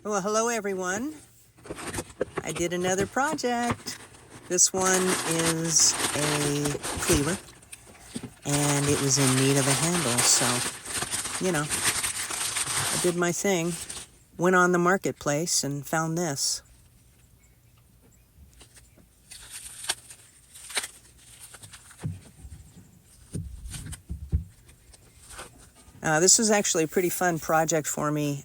Well, hello everyone. I did another project. This one is a cleaver, and it was in need of a handle, so, you know, I did my thing. Went on the marketplace and found this. This was actually a pretty fun project for me.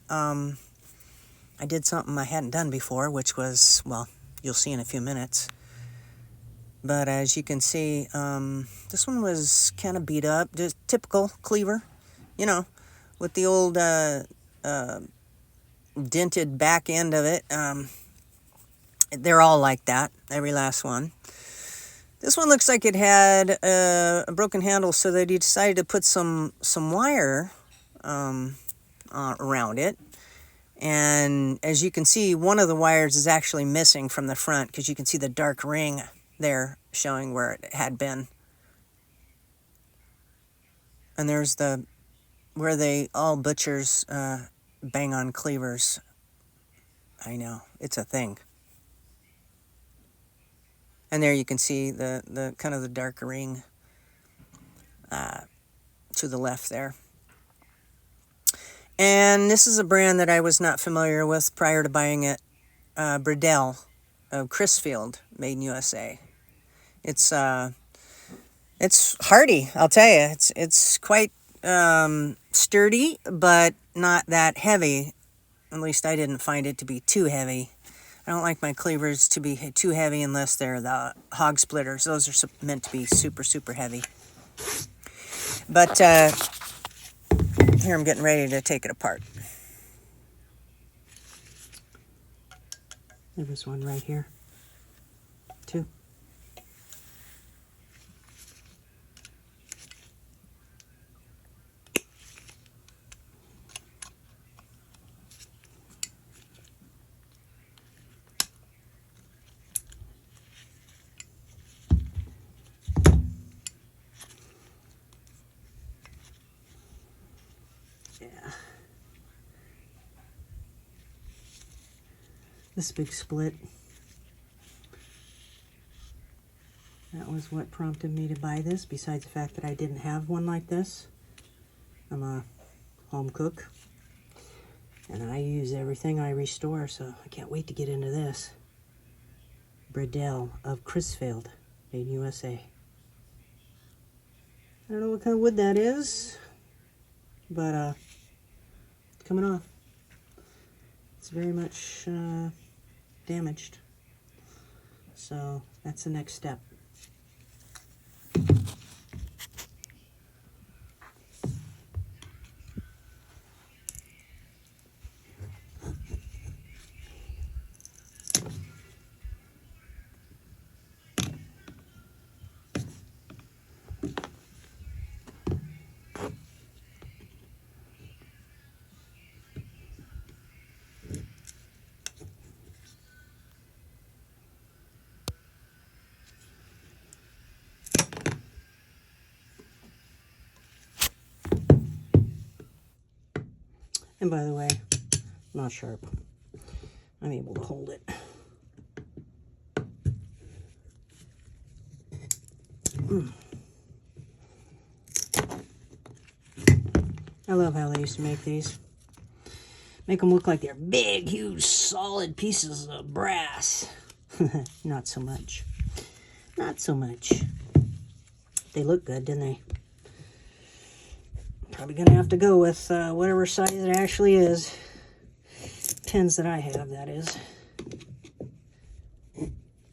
I did something I hadn't done before, which was, well, you'll see in a few minutes. But as you can see, this one was kind of beat up, just typical cleaver, you know, with the old dented back end of it. They're all like that, every last one. This one looks like it had a broken handle, so they decided to put some wire around it. And as you can see, one of the wires is actually missing from the front, because you can see the dark ring there showing where it had been. And there's where all butchers bang on cleavers. I know, it's a thing. And there you can see the kind of the dark ring to the left there. And this is a brand that I was not familiar with prior to buying it. Bridell of Crisfield, made in USA. It's hardy, I'll tell you. It's quite sturdy, but not that heavy. At least I didn't find it to be too heavy. I don't like my cleavers to be too heavy unless they're the hog splitters. Those are meant to be super, super heavy. But here I'm getting ready to take it apart. There was one right here, too. Yeah. This big split. That was what prompted me to buy this, besides the fact that I didn't have one like this. I'm a home cook, and I use everything I restore, so I can't wait to get into this. Bridell of Crisfield, made in USA. I don't know what kind of wood that is, but it's coming off. It's very much damaged. So that's the next step. And by the way, not sharp. I'm able to hold it. I love how they used to make these. Make them look like they're big, huge, solid pieces of brass. Not so much. Not so much. They look good, didn't they? Probably gonna have to go with whatever size it actually is. Pins that I have, that is.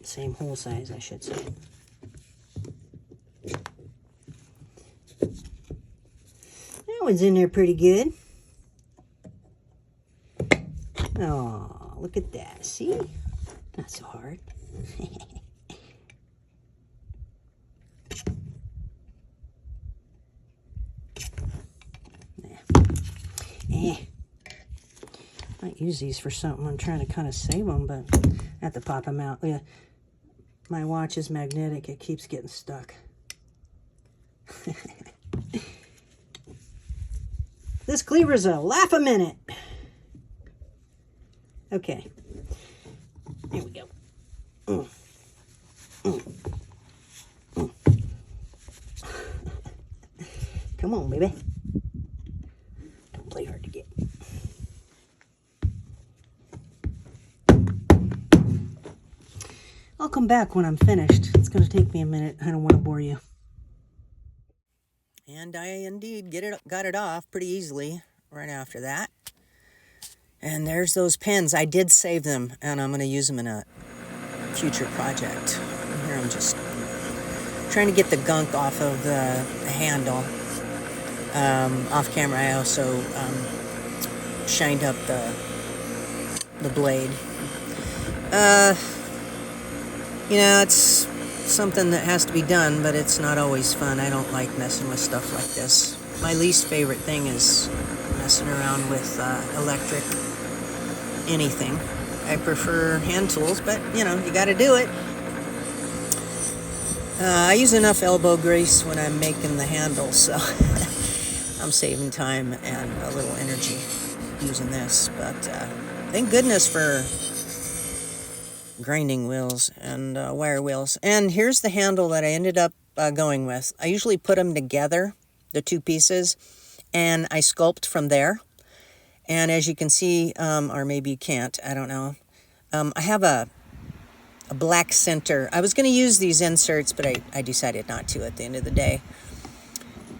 Same hole size, I should say. That one's in there pretty good. Oh, look at that. See? Not so hard. Might use these for something. I'm trying to kind of save them, but I have to pop them out. Yeah, my watch is magnetic. It keeps getting stuck. This cleaver's a laugh a minute. Okay, here we go. Mm. Come on, baby. Don't play hard to get. I'll come back when I'm finished. It's going to take me a minute. I don't want to bore you. And I indeed got it off pretty easily right after that. And there's those pins. I did save them, and I'm going to use them in a future project. And here I'm just trying to get the gunk off of the handle. Off camera, I also shined up the blade. You know, it's something that has to be done, but it's not always fun. I don't like messing with stuff like this. My least favorite thing is messing around with electric anything. I prefer hand tools, but you know, you got to do it. I use enough elbow grease when I'm making the handle, so I'm saving time and a little energy using this. But thank goodness for grinding wheels and wire wheels. And here's the handle that I ended up going with. I usually put them together, the two pieces, and I sculpt from there. And as you can see, or maybe you can't, I don't know, I have a black center. I was going to use these inserts, but I decided not to at the end of the day.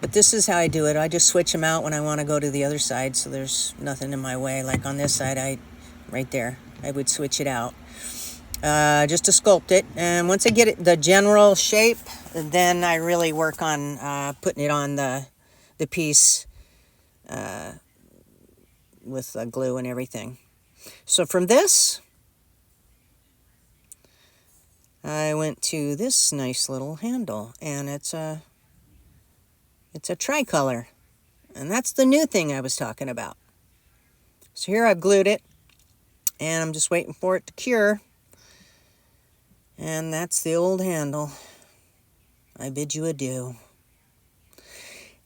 But this is how I do it. I just switch them out when I want to go to the other side, so there's nothing in my way. Like on this side, right there, I would switch it out. Just to sculpt it, and once I get it the general shape, then I really work on putting it on the piece with glue and everything. So from this, I went to this nice little handle, and it's a tricolor, and that's the new thing I was talking about. So here I've glued it, and I'm just waiting for it to cure. And that's the old handle. I bid you adieu.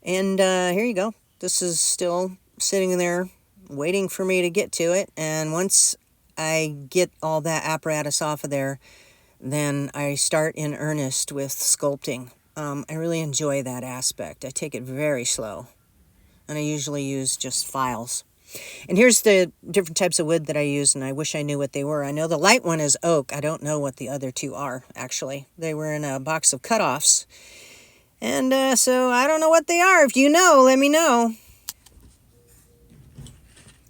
And here you go. This is still sitting there waiting for me to get to it. And once I get all that apparatus off of there, then I start in earnest with sculpting. I really enjoy that aspect. I take it very slow. And I usually use just files. And here's the different types of wood that I use, and I wish I knew what they were. I know the light one is oak. I don't know what the other two are, actually. They were in a box of cutoffs. And so I don't know what they are. If you know, let me know.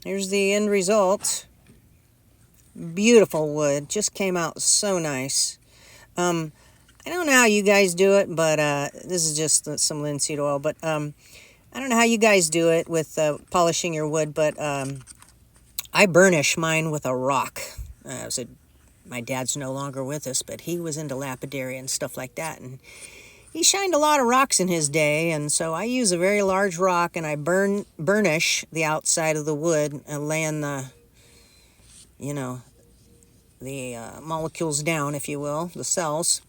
Here's the end result. Beautiful wood. Just came out so nice. I don't know how you guys do it, but this is just some linseed oil. But I don't know how you guys do it with polishing your wood, but I burnish mine with a rock. My dad's no longer with us, but he was into lapidary and stuff like that, and he shined a lot of rocks in his day, and so I use a very large rock, and I burnish the outside of the wood and laying the, you know, the molecules down, if you will, the cells.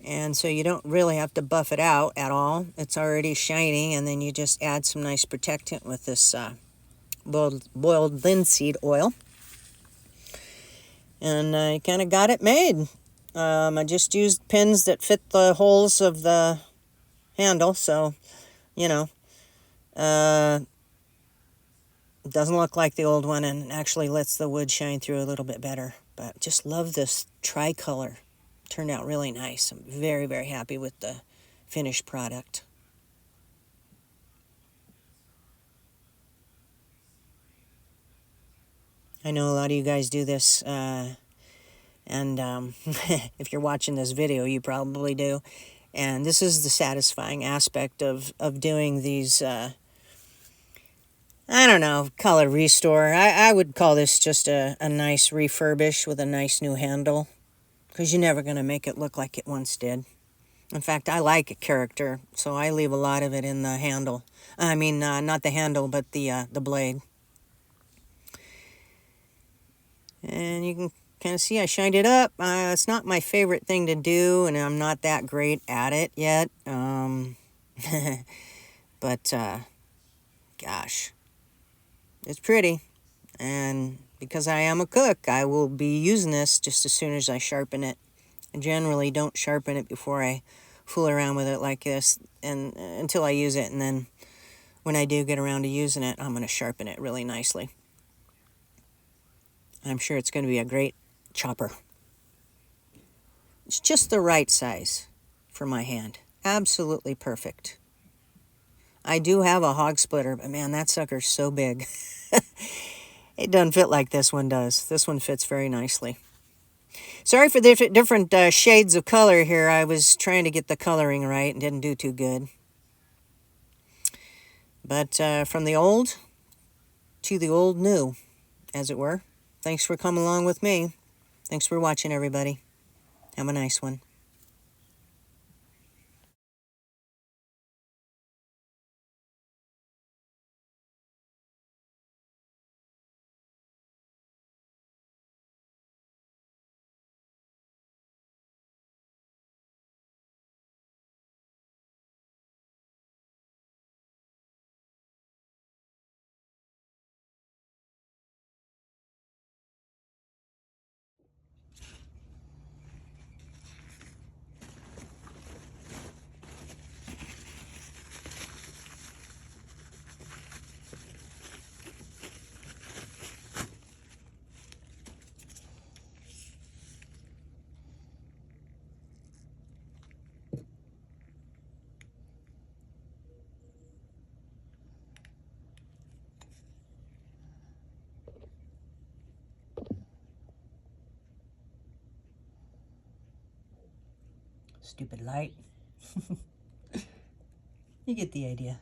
And so you don't really have to buff it out at all. It's already shiny, and then you just add some nice protectant with this boiled linseed oil. And I kind of got it made. I just used pins that fit the holes of the handle, so, you know, it doesn't look like the old one and actually lets the wood shine through a little bit better. But just love this tricolor. Turned out really nice. I'm very, very happy with the finished product. I know a lot of you guys do this, and if you're watching this video, you probably do. And this is the satisfying aspect of doing these, I don't know, color restore. I would call this just a nice refurbish with a nice new handle, because you're never going to make it look like it once did. In fact, I like a character, so I leave a lot of it in the handle. I mean, not the handle, but the blade. And you can kind of see I shined it up. It's not my favorite thing to do, and I'm not that great at it yet. But, gosh, it's pretty. And because I am a cook, I will be using this just as soon as I sharpen it. I generally don't sharpen it before I fool around with it like this and until I use it, and then when I do get around to using it, I'm going to sharpen it really nicely. I'm sure it's going to be a great chopper. It's just the right size for my hand. Absolutely perfect. I do have a hog splitter, but man, that sucker's so big. It doesn't fit like this one does. This one fits very nicely. Sorry for the different shades of color here. I was trying to get the coloring right and didn't do too good. But from the old to the old new, as it were. Thanks for coming along with me. Thanks for watching, everybody. Have a nice one. Stupid light. You get the idea.